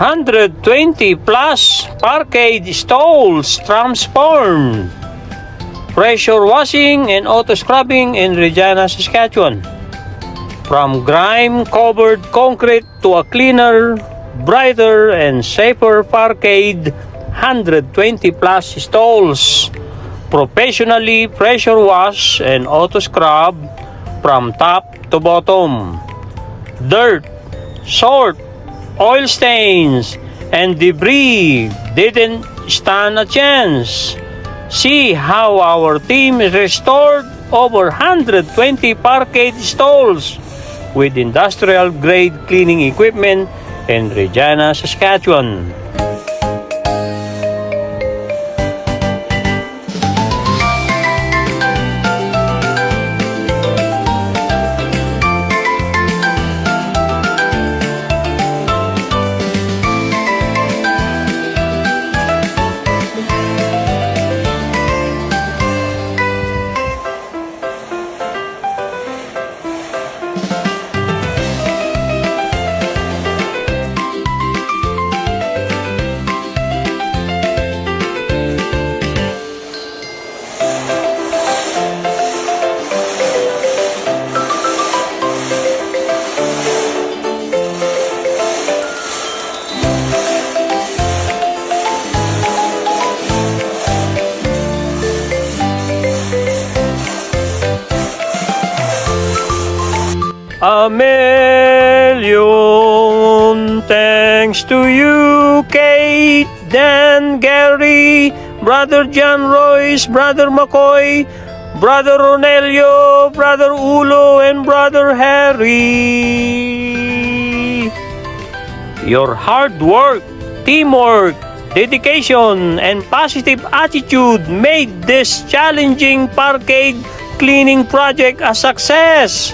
120 plus Parkade stalls transformed. Pressure washing and auto scrubbing in Regina, Saskatchewan. From grime-covered concrete to a cleaner, brighter, and safer Parkade, 120 plus stalls. Professionally pressure wash and auto scrub from top to bottom. Dirt, salt, oil stains, and debris didn't stand a chance. See how our team restored over 120 Parkade stalls with industrial-grade cleaning equipment in Regina, Saskatchewan. A million thanks to you, Kate, Dan, Gary, Brother John Royce, Brother McCoy, Brother Ronelio, Brother Ulo, and Brother Harry. Your hard work, teamwork, dedication, and positive attitude made this challenging Parkade cleaning project a success.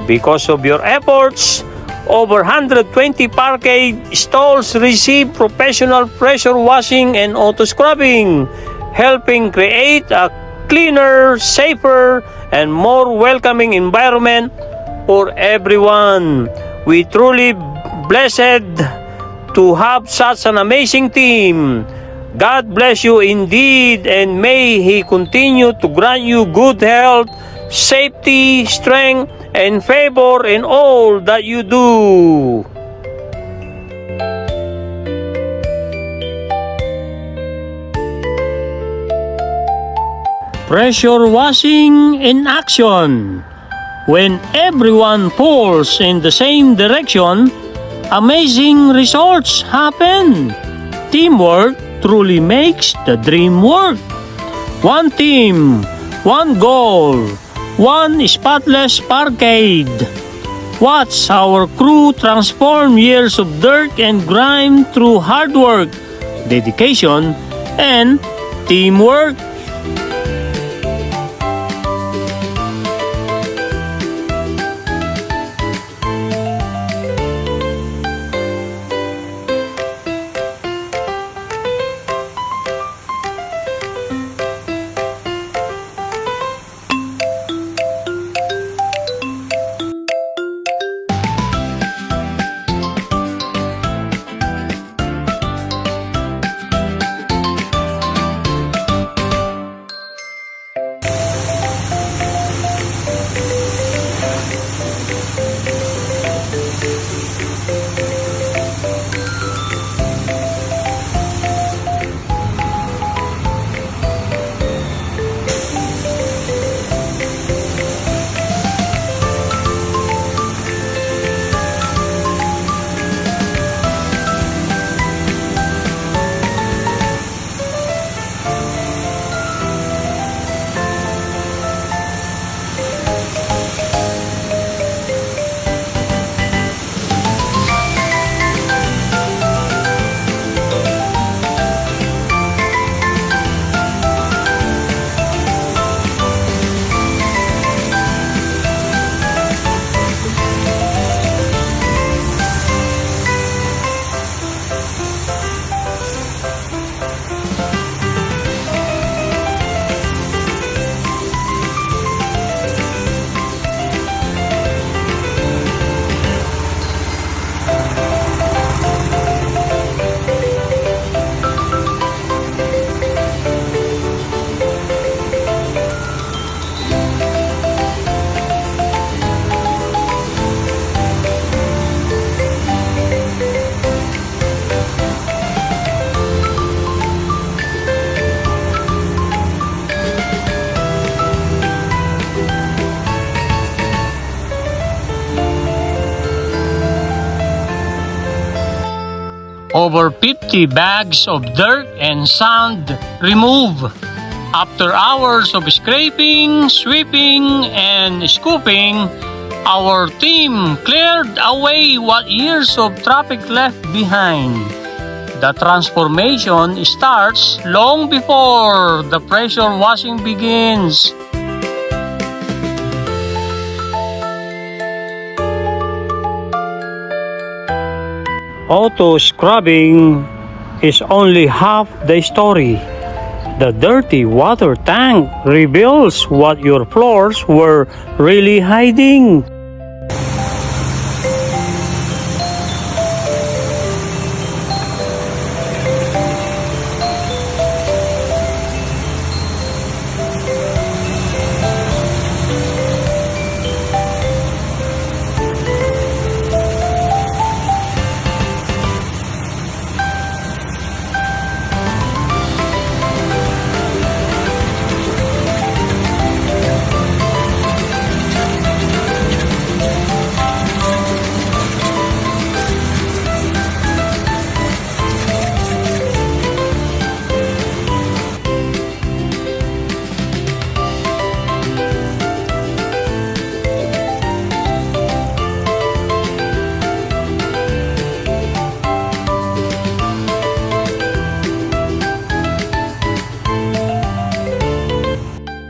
Because of your efforts, over 120 Parkade stalls received professional pressure washing and auto scrubbing, helping create a cleaner, safer, and more welcoming environment for everyone. We truly blessed to have such an amazing team. God bless you indeed, and may He continue to grant you good health, safety, strength, and favor in all that you do. Pressure washing in action. When everyone pulls in the same direction, amazing results happen. Teamwork truly makes the dream work. One team, one goal, one spotless Parkade. Watch our crew transform years of dirt and grime through hard work, dedication, and teamwork. Over 50 bags of dirt and sand removed. After hours of scraping, sweeping, and scooping, our team cleared away what years of traffic left behind. The transformation starts long before the pressure washing begins. Auto scrubbing is only half the story. The dirty water tank reveals what your floors were really hiding.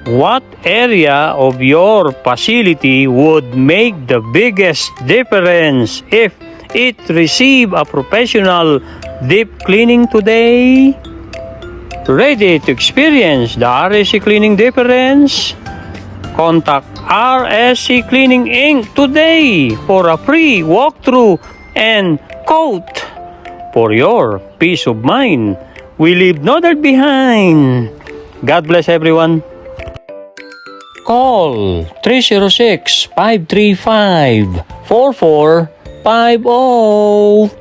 What area of your facility would make the biggest difference if it received a professional deep cleaning today? Ready to experience the RSC cleaning difference? Contact RSC Cleaning Inc. today for a free walkthrough and quote. For your peace of mind, we leave no doubt behind. God bless everyone. Call 306-535-4450.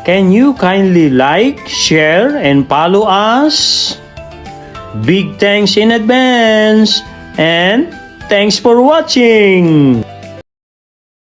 Can you kindly like, share, and follow us? Big thanks in advance, and thanks for watching!